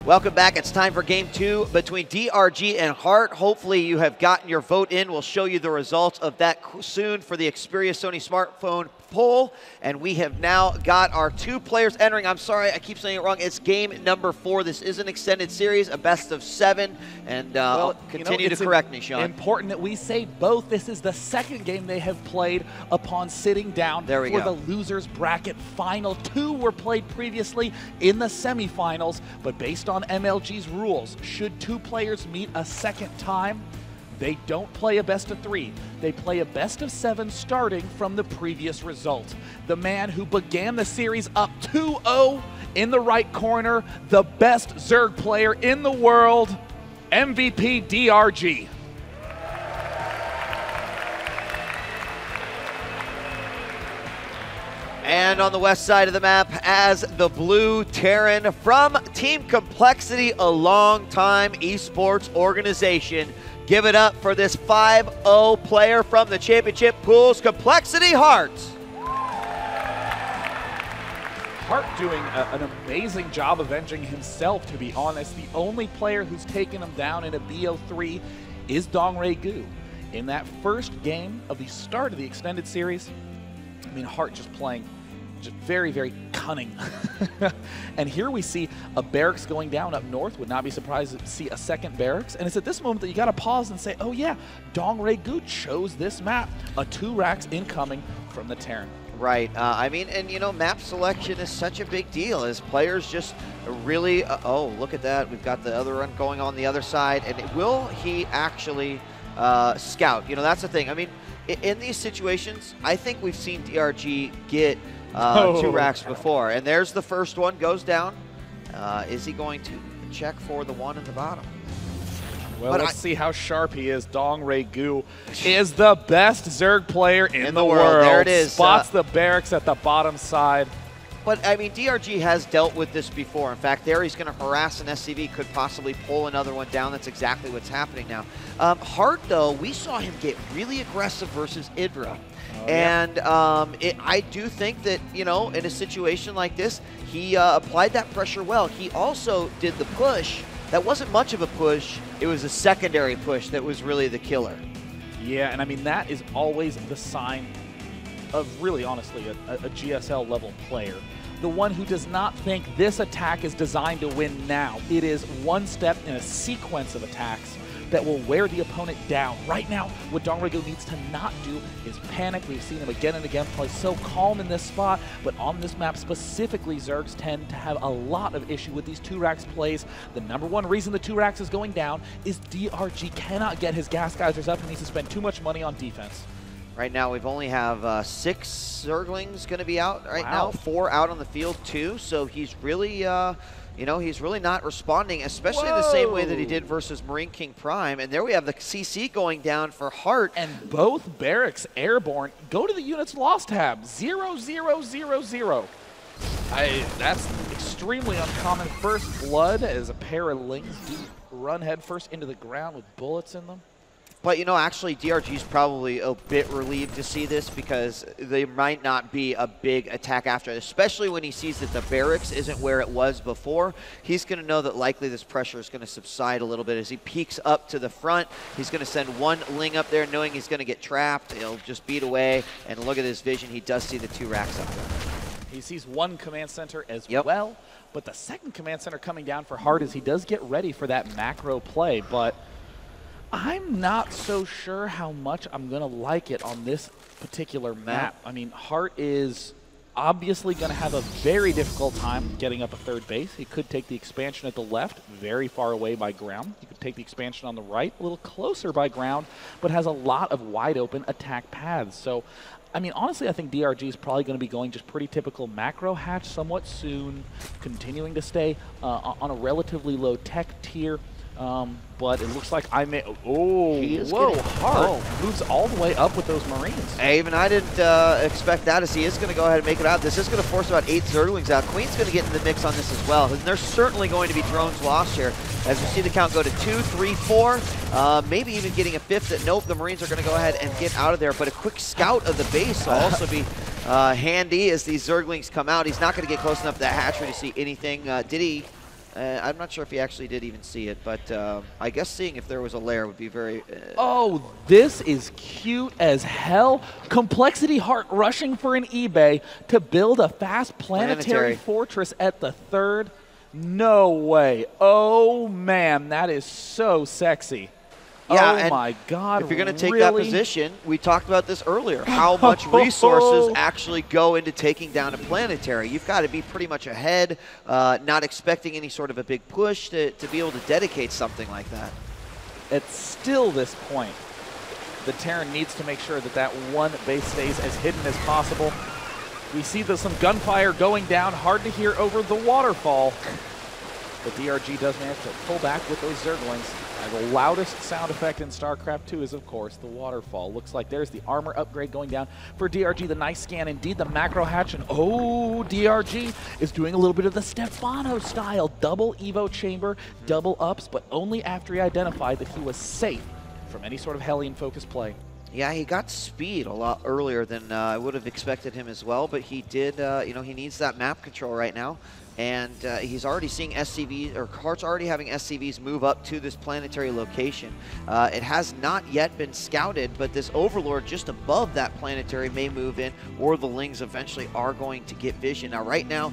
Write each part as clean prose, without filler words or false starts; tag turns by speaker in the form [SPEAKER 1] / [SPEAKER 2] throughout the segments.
[SPEAKER 1] Welcome back. It's time for game 2 between DRG and Heart. Hopefully you have gotten your vote in. We'll show you the results of that soon for the Xperia Sony smartphone poll. And we have now got our 2 players entering. I'm sorry, I keep saying it wrong. It's game number 4. This is an extended series, a best of 7. And well, continue to correct me, Sean.
[SPEAKER 2] Important that we say both. This is the second game they have played upon sitting down for the losers bracket final. 2 were played previously in the semifinals, but based on MLG's rules, should 2 players meet a second time, they don't play a best of 3. They play a best of 7 starting from the previous result. The man who began the series up 2-0 in the right corner, the best Zerg player in the world, MVPDRG.
[SPEAKER 1] And on the west side of the map, as the blue Terran from Team Complexity, a long-time esports organization. Give it up for this 5-0 player from the championship pools, Complexity Heart.
[SPEAKER 2] Heart doing an amazing job avenging himself, to be honest. The only player who's taken him down in a BO3 is Dongray Gu. In that first game of the start of the extended series, I mean, Heart just playing just very, very cunning. And here we see a barracks going down up north. Would not be surprised to see a second barracks. And it's at this moment that you got to pause and say, oh yeah, Dongray Gu chose this map. A 2 racks incoming from the Terran.
[SPEAKER 1] Right. I mean, and you know, map selection is such a big deal as players just really, oh, look at that. We've got the other run going on the other side. And will he actually scout? You know, that's the thing. I mean, in these situations, I think we've seen DRG get 2 racks before. And there's the first one, goes down. Is he going to check for the one in the bottom?
[SPEAKER 2] Well, let's see how sharp he is. Dongray Gu is the best Zerg player in the world.
[SPEAKER 1] There it is.
[SPEAKER 2] Spots the barracks at the bottom side.
[SPEAKER 1] But, I mean, DRG has dealt with this before. In fact, there he's going to harass an SCV, could possibly pull another one down. That's exactly what's happening now. Heart, though, we saw him get really aggressive versus Idra. And I do think that, you know, in a situation like this, he applied that pressure well. He also did the push. That wasn't much of a push. It was a secondary push that was really the killer.
[SPEAKER 2] Yeah, and I mean, that is always the sign of really, honestly, a GSL level player. The one who does not think this attack is designed to win now. It is one step in a sequence of attacks that will wear the opponent down. Right now, what Dongray Gu needs to not do is panic. We've seen him again and again play so calm in this spot, but on this map specifically, Zergs tend to have a lot of issue with these 2 racks plays. The #1 reason the 2 racks is going down is DRG cannot get his gas geysers up and needs to spend too much money on defense.
[SPEAKER 1] Right now, we've only have 6 Zerglings going to be out right now, 4 out on the field too. So he's really, you know, he's really not responding, especially in the same way that he did versus Marine King Prime. And there we have the CC going down for Heart.
[SPEAKER 2] And both barracks airborne. Go to the units lost tab, 0, 0, 0, 0. That's extremely uncommon. First blood as a pair of lings do run headfirst into the ground with bullets in them.
[SPEAKER 1] But, you know, actually, DRG's probably a bit relieved to see this because there might not be a big attack after it, especially when he sees that the barracks isn't where it was before. He's going to know that likely this pressure is going to subside a little bit as he peeks up to the front. He's going to send 1 ling up there knowing he's going to get trapped. He'll just beat away, and look at his vision. He does see the 2 racks up there.
[SPEAKER 2] He sees 1 command center as well, but the second command center coming down for Heart as he does get ready for that macro play, but I'm not so sure how much I'm going to like it on this particular map. I mean, Heart is obviously going to have a very difficult time getting up a 3rd base. He could take the expansion at the left, very far away by ground. He could take the expansion on the right, a little closer by ground, but has a lot of wide open attack paths. So, I mean, honestly, I think DRG is probably going to be going just pretty typical macro hatch somewhat soon, continuing to stay on a relatively low tech tier. But it looks like I may. Oh, whoa! Heart moves all the way up with those Marines.
[SPEAKER 1] Hey, even I didn't expect that, as he is going to go ahead and make it out. This is going to force about 8 Zerglings out. Queen's going to get in the mix on this as well. And there's certainly going to be drones lost here, as we see the count go to 2, 3, 4, maybe even getting a 5th. That nope, the Marines are going to go ahead and get out of there. But a quick scout of the base will also be handy as these Zerglings come out. He's not going to get close enough to that hatchery to see anything. Did he? I'm not sure if he actually did even see it, but I guess seeing if there was a lair would be very...
[SPEAKER 2] Oh, this is cute as hell. Complexity Heart rushing for an eBay to build a fast planetary fortress at the 3rd. No way. Oh, man, that is so sexy.
[SPEAKER 1] Yeah,
[SPEAKER 2] oh my God,
[SPEAKER 1] if you're going to take
[SPEAKER 2] really?
[SPEAKER 1] that position, we talked about this earlier, how much resources actually go into taking down a planetary. You've got to be pretty much ahead, not expecting any sort of a big push to be able to dedicate something like that.
[SPEAKER 2] At still this point, the Terran needs to make sure that that one base stays as hidden as possible. We see some gunfire going down, hard to hear over the waterfall. But DRG does manage to pull back with those Zerglings. The loudest sound effect in StarCraft 2 is, of course, the waterfall. Looks like there's the armor upgrade going down for DRG. The nice scan, indeed, the macro hatch. And oh, DRG is doing a little bit of the Stefano style. Double Evo chamber, double ups, but only after he identified that he was safe from any sort of Hellion-focused play.
[SPEAKER 1] Yeah, he got speed a lot earlier than I would have expected him as well, but he did, you know, he needs that map control right now. And he's already seeing SCVs, or Heart's already having SCVs move up to this planetary location. It has not yet been scouted, but this Overlord just above that planetary may move in, or the Lings eventually are going to get vision. Now, right now,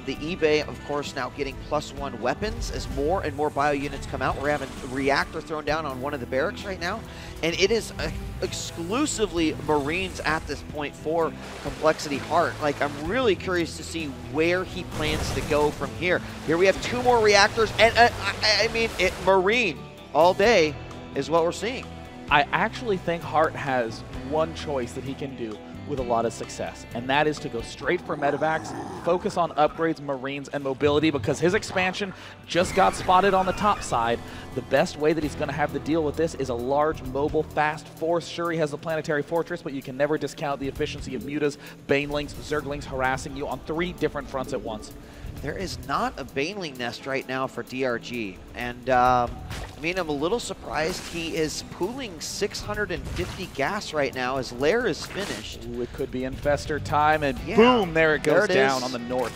[SPEAKER 1] the eBay, of course, now getting +1 weapons as more and more bio units come out. We're having a reactor thrown down on one of the barracks right now, and it is exclusively Marines at this point for Complexity Heart. Like, I'm really curious to see where he plans to go from here. Here we have 2 more reactors, and I mean, Marine all day is what we're seeing.
[SPEAKER 2] I actually think Heart has one choice that he can do with a lot of success, and that is to go straight for medevacs, focus on upgrades, Marines, and mobility, because his expansion just got spotted on the top side. The best way that he's going to have to deal with this is a large, mobile, fast force. Sure, he has the planetary fortress, but you can never discount the efficiency of Mutas, Banelings, Zerglings harassing you on 3 different fronts at once.
[SPEAKER 1] There is not a Baneling nest right now for DRG, and I mean, I'm a little surprised he is pooling 650 gas right now as Lair is finished.
[SPEAKER 2] Ooh, it could be Infestor time, and boom, there it goes down on the north.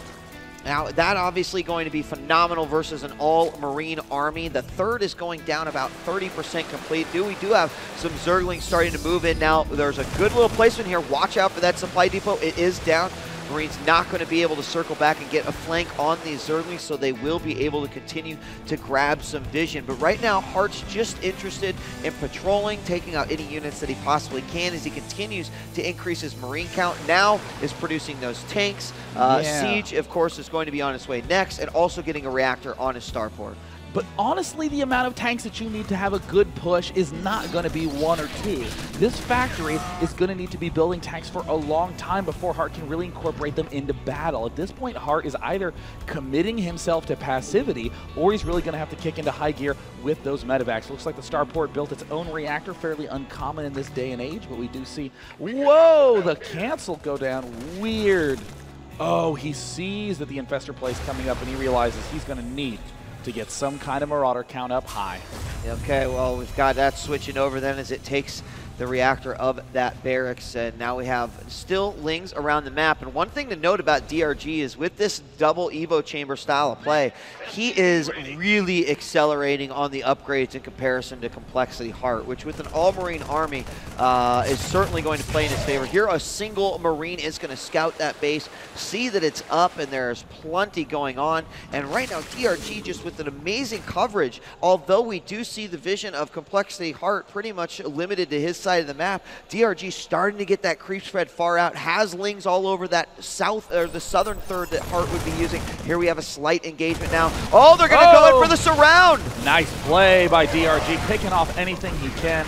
[SPEAKER 1] Now, that obviously going to be phenomenal versus an all-Marine army. The 3rd is going down about 30% complete. We do have some Zerglings starting to move in now. There's a good little placement here. Watch out for that supply depot. It is down. Marine's not going to be able to circle back and get a flank on these Zerglings, so they will be able to continue to grab some vision. But right now, Heart's just interested in patrolling, taking out any units that he possibly can as he continues to increase his Marine count. Now is producing those tanks. Siege, of course, is going to be on its way next, and also getting a reactor on his starport.
[SPEAKER 2] But honestly, the amount of tanks that you need to have a good push is not going to be 1 or 2. This factory is going to need to be building tanks for a long time before Heart can really incorporate them into battle. At this point, Heart is either committing himself to passivity, or he's really going to have to kick into high gear with those medevacs. Looks like the starport built its own reactor, fairly uncommon in this day and age, but we do see, whoa, the cancel go down. Weird. Oh, he sees that the Infestor play is coming up, and he realizes he's going to need to get some kind of Marauder count up high.
[SPEAKER 1] Okay, well, we've got that switching over then as it takes the reactor of that barracks, and now we have still Lings around the map. And one thing to note about DRG is with this double Evo chamber style of play, he is really accelerating on the upgrades in comparison to Complexity Heart, which with an all-Marine army is certainly going to play in his favor. Here, a single Marine is going to scout that base, see that it's up, and there's plenty going on. And right now, DRG just with an amazing coverage, although we do see the vision of Complexity Heart pretty much limited to his side of the map. DRG starting to get that creep spread far out, has Lings all over that south or the southern 3rd that Heart would be using. Here we have a slight engagement now. Oh, they're going to go in for the surround.
[SPEAKER 2] Nice play by DRG, picking off anything he can.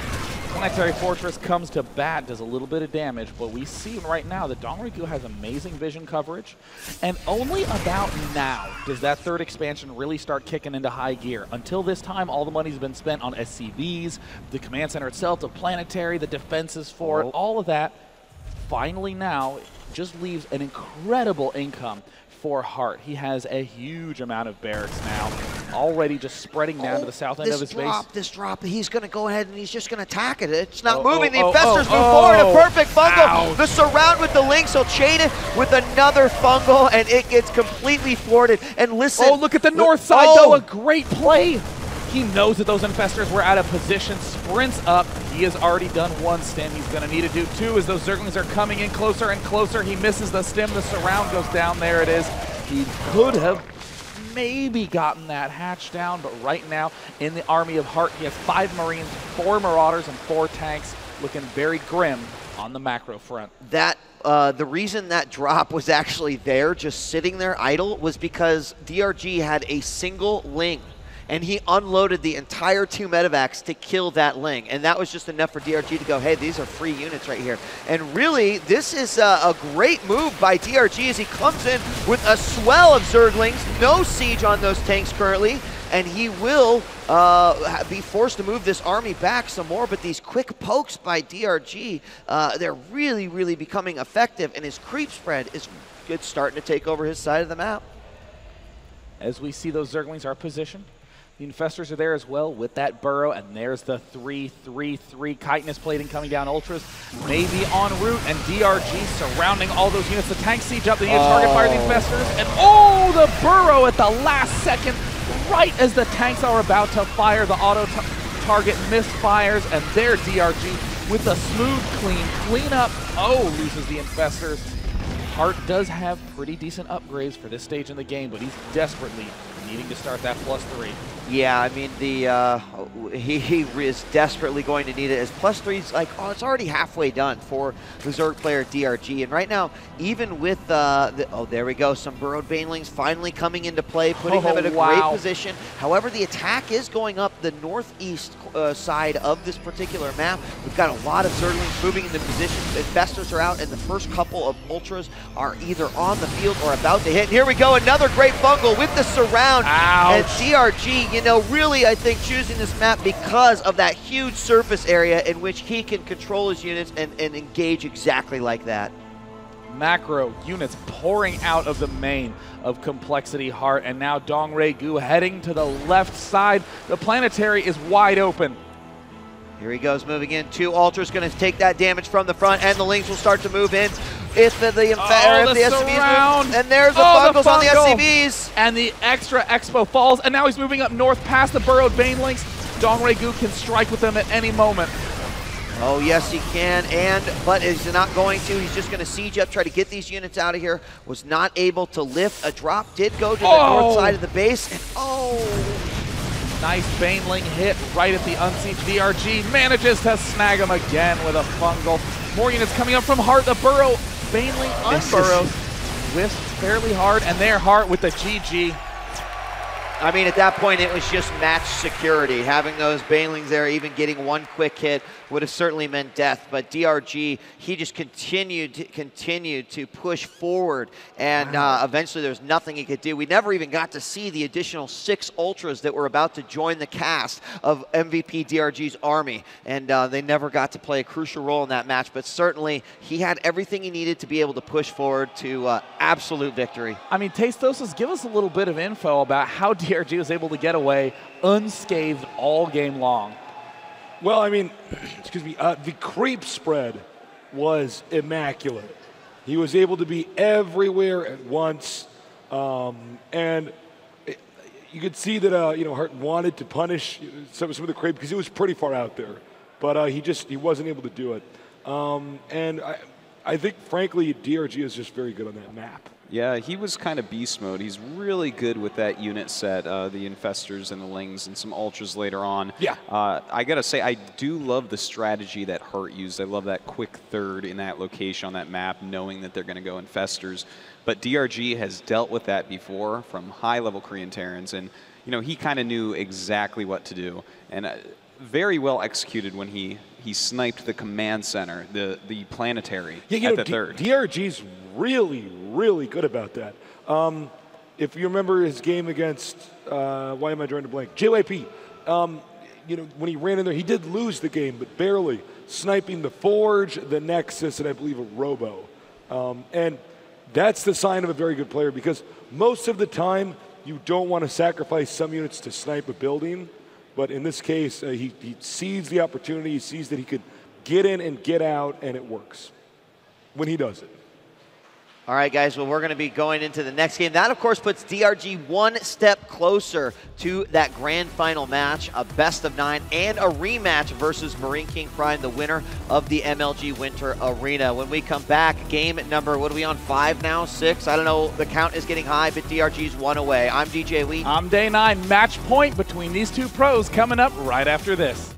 [SPEAKER 2] Planetary Fortress comes to bat, does a little bit of damage, but we see right now that Dongriku has amazing vision coverage, and only about now does that 3rd expansion really start kicking into high gear. Until this time, all the money's been spent on SCVs, the command center itself, the planetary, the defenses for it, all of that. Finally now, just leaves an incredible income for Heart. He has a huge amount of barracks now, already just spreading down to the south end of his base.
[SPEAKER 1] This drop, he's going to go ahead and he's just going to attack it. It's not moving. The Infestors move forward. A perfect fungal.
[SPEAKER 2] Ouch.
[SPEAKER 1] The surround with the Lynx. He'll chain it with another fungal, and it gets completely thwarted. And listen.
[SPEAKER 2] Oh, look at the north side, though. A great play. He knows that those Infestors were out of position, sprints up. He has already done one stim. He's going to need to do two as those Zerglings are coming in closer and closer. He misses the stim. The surround goes down. There it is. He could have maybe gotten that hatch down, but right now in the army of Heart, he has 5 Marines, 4 Marauders, and 4 tanks, looking very grim on the macro front.
[SPEAKER 1] The reason that drop was actually there, just sitting there idle, was because DRG had a single Ling, and he unloaded the entire 2 medevacs to kill that Ling. And that was just enough for DRG to go, hey, these are free units right here. And really, this is a great move by DRG as he comes in with a swell of Zerglings, no siege on those tanks currently, and he will be forced to move this army back some more. But these quick pokes by DRG, they're really, really becoming effective, and his creep spread is starting to take over his side of the map.
[SPEAKER 2] As we see those Zerglings are positioned, the Infestors are there as well with that burrow, and there's the 3-3-3 chitinous plating coming down. Ultras maybe en route, and DRG surrounding all those units. The tank siege up, they need to target fire the Infestors, and the burrow at the last second, right as the tanks are about to fire, the auto target misfires, and there DRG with a smooth clean up. Loses the Infestors. Heart does have pretty decent upgrades for this stage in the game, but he's desperately needing to start that +3.
[SPEAKER 1] Yeah, I mean, he is desperately going to need it, as +3's like, it's already halfway done for the Zerg player DRG. And right now, even with there we go, some burrowed Banelings finally coming into play, putting them in a great position. However, the attack is going up the northeast side of this particular map. We've got a lot of Zerglings moving into position. Infestors are out, and the first couple of Ultras are either on the field or about to hit. And here we go, another great fungal with the surround.
[SPEAKER 2] Ouch.
[SPEAKER 1] And DRG, really, I think, choosing this map because of that huge surface area in which he can control his units and engage exactly like that.
[SPEAKER 2] Macro units pouring out of the main of Complexity Heart, and now Dongray Gu heading to the left side. The planetary is wide open.
[SPEAKER 1] Here he goes, moving in. 2 Ultras going to take that damage from the front, and the Lings will start to move in. If the SCVs move, and there's the fungals on the SCVs.
[SPEAKER 2] And the extra Expo falls, and now he's moving up north past the burrowed Banelings. Dongray Gu can strike with them at any moment.
[SPEAKER 1] Oh, yes, he can, but he's not going to. He's just going to siege up, try to get these units out of here. Was not able to lift. A drop did go to the north side of the base, and
[SPEAKER 2] nice Baneling hit right at the unsieged. DRG manages to snag him again with a fungal. More units coming up from Heart. The burrow, Baneling unburrows. Whiffs fairly hard, and there Heart with the GG.
[SPEAKER 1] I mean, at that point, it was just match security. Having those Banelings there, even getting one quick hit, would have certainly meant death. But DRG, he just continued to push forward, and eventually there's nothing he could do. We never even got to see the additional 6 Ultras that were about to join the cast of MVPDRG's army, and they never got to play a crucial role in that match. But certainly, he had everything he needed to be able to push forward to absolute victory.
[SPEAKER 2] I mean, Tasteosis, give us a little bit of info about how DRG was able to get away unscathed all game long.
[SPEAKER 3] Well, I mean, excuse me, the creep spread was immaculate. He was able to be everywhere at once, and you could see that Heart wanted to punish some of the creep because it was pretty far out there, but he wasn't able to do it. And I think, frankly, DRG is just very good on that map.
[SPEAKER 4] Yeah, he was kind of beast mode. He's really good with that unit set, the Infestors and the Lings and some Ultras later on.
[SPEAKER 3] Yeah.
[SPEAKER 4] I got to say, I do love the strategy that Heart used. I love that quick third in that location on that map, knowing that they're going to go Infestors. But DRG has dealt with that before from high-level Korean Terrans, and he kind of knew exactly what to do. And very well executed when he sniped the command center, the planetary at the third.
[SPEAKER 3] DRG's really, really good about that. If you remember his game against, why am I drawing a blank? JYP. When he ran in there, he did lose the game, but barely. Sniping the Forge, the Nexus, and I believe a Robo. And that's the sign of a very good player, because most of the time you don't want to sacrifice some units to snipe a building, but in this case he sees the opportunity, he sees that he could get in and get out, and it works when he does it.
[SPEAKER 1] All right, guys, well, we're going to be going into the next game. That, of course, puts DRG one step closer to that grand final match, a best-of-9, and a rematch versus Marine King Prime, the winner of the MLG Winter Arena. When we come back, game number, what are we on, 5 now, 6? I don't know, the count is getting high, but DRG's 1 away. I'm DJ Wheat.
[SPEAKER 2] I'm Day 9. Match point between these two pros coming up right after this.